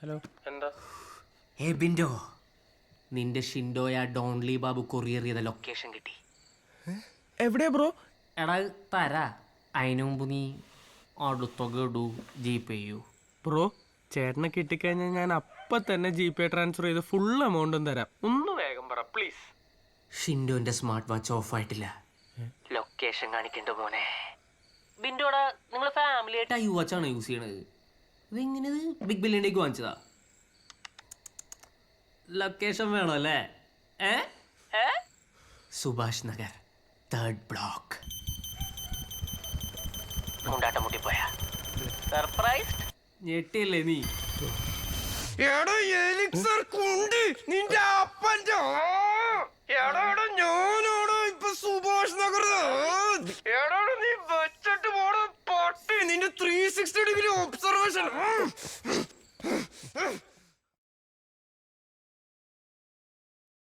Hello. എന്താ? ഏ ബിൻഡോ, നിന്റെ ഷിൻഡോയ ഡോൺലി ബാബു കൊറിയർ ചെയ്ത ലൊക്കേഷൻ കിട്ടി. എവിടെയാ ബ്രോ? എടാ തരാ, അതിനു മുമ്പ് നീ അടുത്തൊക്കെ ഇടൂ, ജീപേ ചെയ്യൂ. ബ്രോ, ചേട്ടനെ കിട്ടിക്കഴിഞ്ഞാൽ ഞാൻ അപ്പം തന്നെ GPay ട്രാൻസ്ഫർ ചെയ്ത് ഫുൾ എമൗണ്ടും തരാം. ഒന്ന് വേഗം പറ പ്ലീസ്. ഷിൻഡോന്റെ സ്മാർട്ട് വാച്ച് ഓഫ് ആയിട്ടില്ല, ലൊക്കേഷൻ കാണിക്കണ്ട മോനെ. ബിൻഡോടാ, നിങ്ങൾ ഫാമിലി ആയിട്ട് യു വാച്ചാണ് യൂസ് ചെയ്യണത്. ഇതെങ്ങനെ ബിഗ് ബില്യണിലേക്ക് വാങ്ങിച്ചതാ? ലൊക്കേഷൻ വേണോ അല്ലേ? Subhash Nagar 3rd block. കൊണ്ടാട്ടം മുട്ടിപ്പോയ സർപ്രൈസ് ഞെട്ടിയല്ലേ നീ? നിന്റെ അപ്പൻ്റെ ഞാനോടോ ഇപ്പൊ സുഭാഷ് നഗർ നീ വെച്ചിട്ട് പോണ പട്ടി. നിന്റെ 360 ഡിഗ്രി ഒബ്സർവേഷൻ